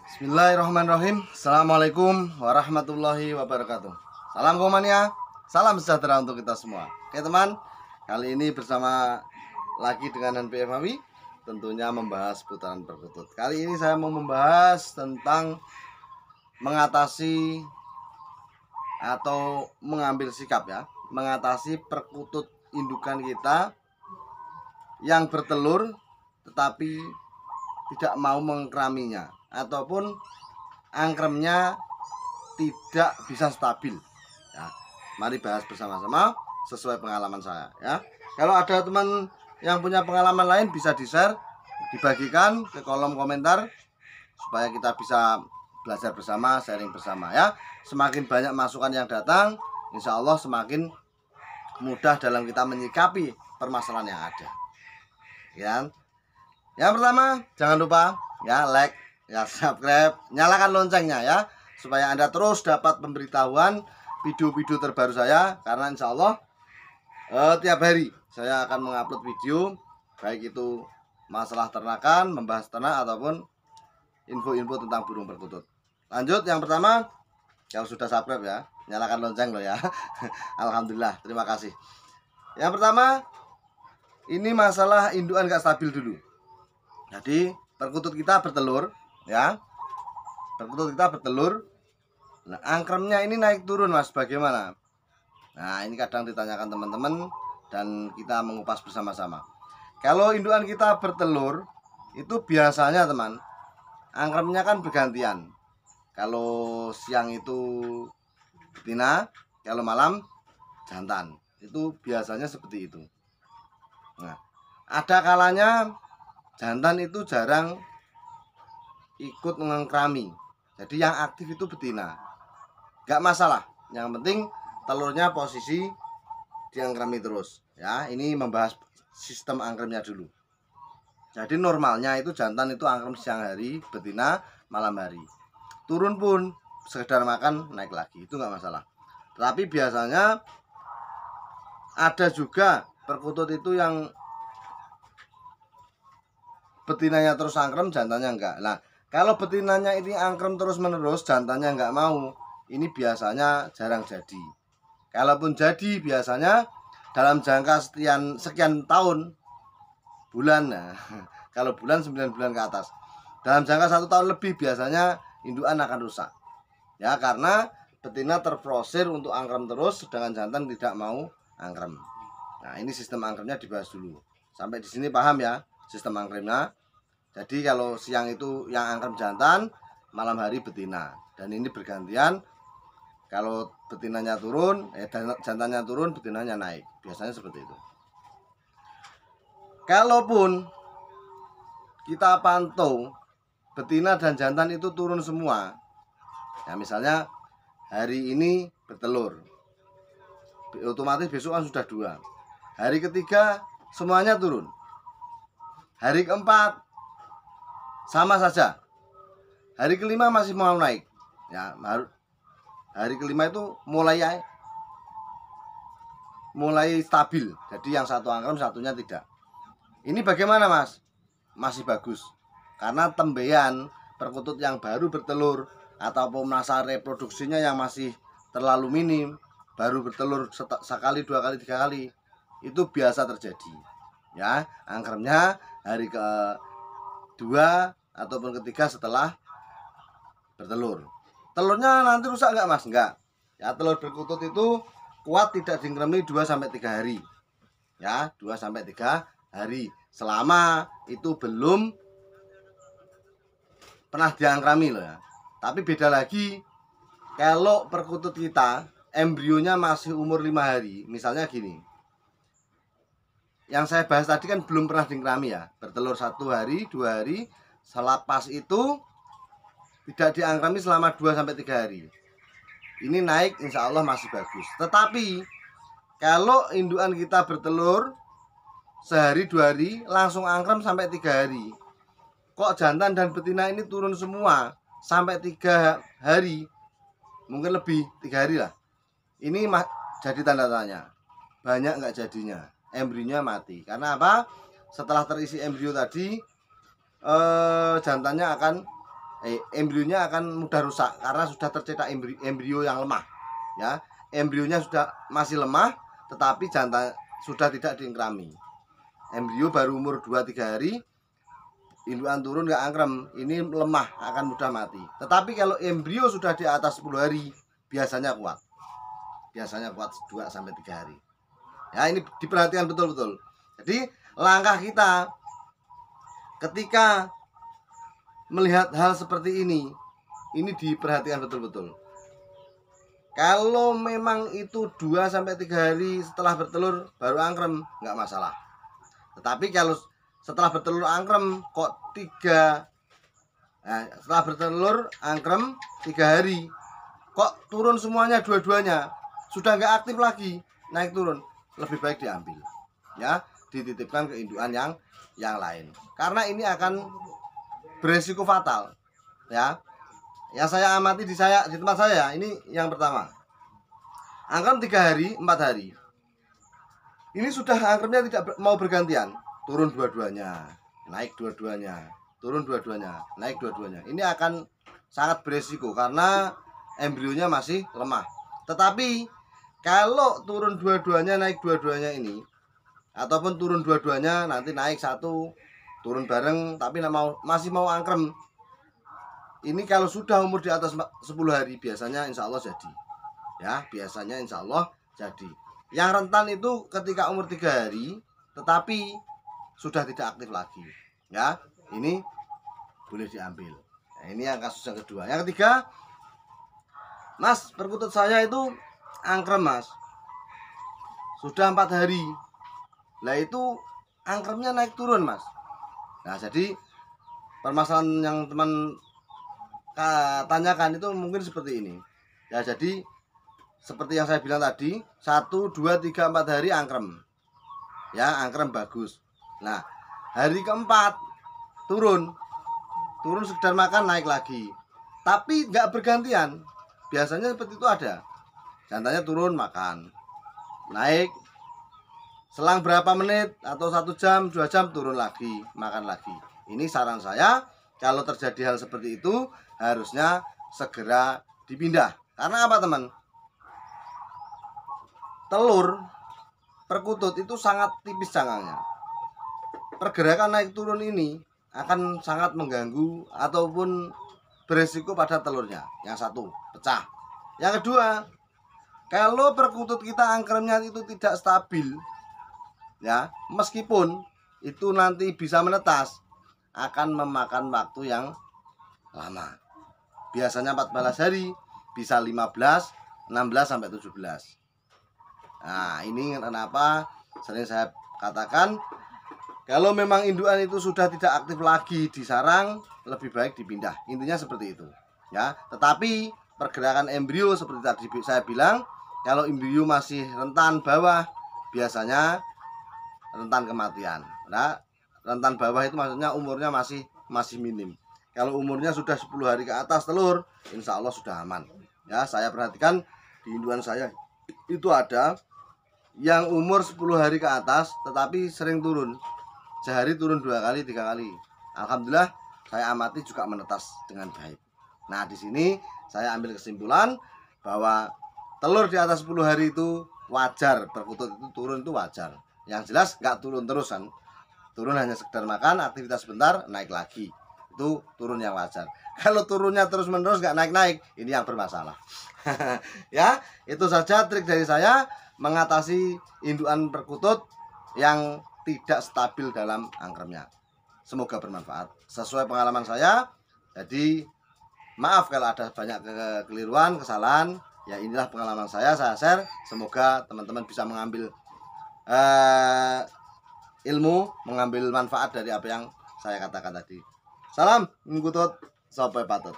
Bismillahirrahmanirrahim. Assalamualaikum warahmatullahi wabarakatuh. Salam Komania, salam sejahtera untuk kita semua. Oke teman, kali ini bersama lagi dengan NPF Mawi, tentunya membahas putaran perkutut. Kali ini saya mau membahas tentang mengatasi atau mengambil sikap ya, mengatasi perkutut indukan kita yang bertelur tetapi tidak mau mengkraminya, ataupun angkremnya tidak bisa stabil ya. Mari bahas bersama-sama sesuai pengalaman saya ya. Kalau ada teman yang punya pengalaman lain bisa di-share, dibagikan ke kolom komentar supaya kita bisa belajar bersama, sharing bersama ya. Semakin banyak masukan yang datang, insya Allah semakin mudah dalam kita menyikapi permasalahan yang ada ya. Yang pertama, jangan lupa ya like, ya subscribe, nyalakan loncengnya ya, supaya Anda terus dapat pemberitahuan video-video terbaru saya. Karena insya Allah tiap hari saya akan mengupload video, baik itu masalah ternakan, membahas ternak, ataupun info-info tentang burung perkutut. Lanjut, yang pertama, kalau sudah subscribe ya, nyalakan lonceng loh ya. Alhamdulillah, terima kasih. Yang pertama, ini masalah indukan gak stabil dulu. Jadi perkutut kita bertelur ya, perkutut kita bertelur. Nah, angkremnya ini naik turun mas, bagaimana? Nah, ini kadang ditanyakan teman-teman dan kita mengupas bersama-sama. Kalau indukan kita bertelur, itu biasanya teman, angkremnya kan bergantian. Kalau siang itu betina, kalau malam jantan. Itu biasanya seperti itu. Nah, ada kalanya jantan itu jarang ikut mengkrami. Jadi yang aktif itu betina. Gak masalah. Yang penting telurnya posisi diangkrami terus. Ya, ini membahas sistem angkremnya dulu. Jadi normalnya itu jantan itu angkrem siang hari, betina malam hari. Turun pun sekedar makan naik lagi, itu gak masalah. Tapi biasanya ada juga perkutut itu yang betinanya terus angkrem, jantannya enggak. Nah, kalau betinanya ini angkrem terus menerus, jantannya enggak mau, ini biasanya jarang jadi. Kalaupun jadi, biasanya dalam jangka sekian tahun, bulan. Nah, kalau bulan 9 bulan ke atas, dalam jangka 1 tahun lebih, biasanya indukan akan rusak ya, karena betina terprosir untuk angkrem terus, sedangkan jantan tidak mau angkrem. Nah, ini sistem angkremnya dibahas dulu. Sampai di sini paham ya sistem angkremnya. Jadi kalau siang itu yang angkrem jantan, malam hari betina, dan ini bergantian. Kalau betinanya turun, jantannya turun, betinanya naik. Biasanya seperti itu. Kalaupun kita pantau betina dan jantan itu turun semua, ya misalnya hari ini bertelur, otomatis besok kan sudah 2. Hari ketiga semuanya turun. Hari keempat sama saja. Hari kelima masih mau naik. Ya, hari kelima itu mulai stabil. Jadi yang satu angkrem, satunya tidak. Ini bagaimana mas? Masih bagus. Karena tembean perkutut yang baru bertelur ataupun masa reproduksinya yang masih terlalu minim, baru bertelur sekali, 2 kali, 3 kali, itu biasa terjadi. Ya, angkremnya hari ke-2 ataupun ketiga setelah bertelur. Telurnya nanti rusak enggak mas? Enggak ya, telur perkutut itu kuat tidak diangkremi 2-3 hari ya, 2-3 hari, selama itu belum pernah diangkrami loh ya. Tapi beda lagi kalau perkutut kita embrionya masih umur 5 hari. Misalnya gini, yang saya bahas tadi kan belum pernah diangkrami ya, bertelur 1 hari, 2 hari, selepas itu tidak diangkrami selama 2-3 hari. Ini naik insya Allah masih bagus. Tetapi kalau indukan kita bertelur sehari 2 hari langsung angkrem sampai 3 hari, kok jantan dan betina ini turun semua sampai 3 hari, mungkin lebih 3 hari lah, ini jadi tanda tanya. Banyak nggak jadinya, embrionya mati. Karena apa? Setelah terisi embrio tadi, jantannya akan embrionya akan mudah rusak karena sudah tercetak embrio yang lemah. Ya, embrionya sudah masih lemah, tetapi jantan sudah tidak diengkrami. Embrio baru umur 2-3 hari, indukan turun nggak angkrem, ini lemah, akan mudah mati. Tetapi kalau embrio sudah di atas 10 hari, biasanya kuat. Biasanya kuat 2-3 hari. Ya, ini diperhatikan betul-betul. Jadi langkah kita ketika melihat hal seperti ini diperhatikan betul-betul. Kalau memang itu 2-3 hari setelah bertelur baru angkrem, nggak masalah. Tetapi kalau setelah bertelur angkrem kok setelah bertelur angkrem 3 hari kok turun semuanya, dua-duanya sudah nggak aktif lagi, naik turun, lebih baik diambil, ya, dititipkan ke indukan yang lain, karena ini akan beresiko fatal. Ya, yang saya amati di tempat saya ini yang pertama, angkrem 3 hari 4 hari, ini sudah angkremnya tidak mau bergantian, turun dua-duanya, naik dua-duanya, turun dua-duanya, naik dua-duanya. Ini akan sangat beresiko karena embrionya masih lemah. Tetapi kalau turun dua-duanya, naik dua-duanya ini, ataupun turun dua-duanya nanti naik satu, turun bareng tapi masih mau angkrem, ini kalau sudah umur di atas 10 hari biasanya insya Allah jadi. Ya, biasanya insya Allah jadi. Yang rentan itu ketika umur 3 hari tetapi sudah tidak aktif lagi. Ya, ini boleh diambil. Nah, ini yang kasus yang kedua. Yang ketiga, Mas, perkutut saya itu angkrem, Mas. Sudah 4 hari. Lah itu angkremnya naik turun, Mas. Nah, jadi permasalahan yang teman tanyakan itu mungkin seperti ini. Ya, jadi seperti yang saya bilang tadi, 1, 2, 3, 4 hari angkrem. Ya, angkrem bagus. Nah, hari keempat turun sekedar makan, naik lagi. Tapi nggak bergantian. Biasanya seperti itu ada. Jantannya turun makan, naik, selang berapa menit atau 1 jam 2 jam turun lagi, makan lagi. Ini saran saya, kalau terjadi hal seperti itu harusnya segera dipindah. Karena apa, teman? Telur perkutut itu sangat tipis cangkangnya. Pergerakan naik turun ini akan sangat mengganggu ataupun beresiko pada telurnya. Yang satu, pecah. Yang kedua, kalau perkutut kita angkremnya itu tidak stabil, ya, meskipun itu nanti bisa menetas, akan memakan waktu yang lama. Biasanya 14 hari, bisa 15, 16 sampai 17. Nah, ini kenapa sering saya katakan, kalau memang indukan itu sudah tidak aktif lagi di sarang, lebih baik dipindah. Intinya seperti itu, ya. Tetapi pergerakan embrio seperti tadi saya bilang, kalau embrio masih rentan bawah, biasanya rentan kematian. Nah, rentan bawah itu maksudnya umurnya masih minim. Kalau umurnya sudah 10 hari ke atas telur, insya Allah sudah aman. Ya, saya perhatikan di indukan saya itu ada yang umur 10 hari ke atas tetapi sering turun. Sehari turun 2 kali 3 kali. Alhamdulillah saya amati juga menetas dengan baik. Nah, di sini saya ambil kesimpulan bahwa telur di atas 10 hari itu wajar, perkutut itu turun itu wajar. Yang jelas nggak turun terus kan. Turun hanya sekedar makan, aktivitas sebentar, naik lagi. Itu turun yang wajar. Kalau turunnya terus-menerus nggak naik-naik, ini yang bermasalah. Ya, itu saja trik dari saya mengatasi indukan perkutut yang tidak stabil dalam angkremnya. Semoga bermanfaat sesuai pengalaman saya. Jadi maaf kalau ada banyak kekeliruan, kesalahan. Ya, inilah pengalaman saya share. Semoga teman-teman bisa mengambil ilmu, mengambil manfaat dari apa yang saya katakan tadi. Salam ngkutut, sampai patut.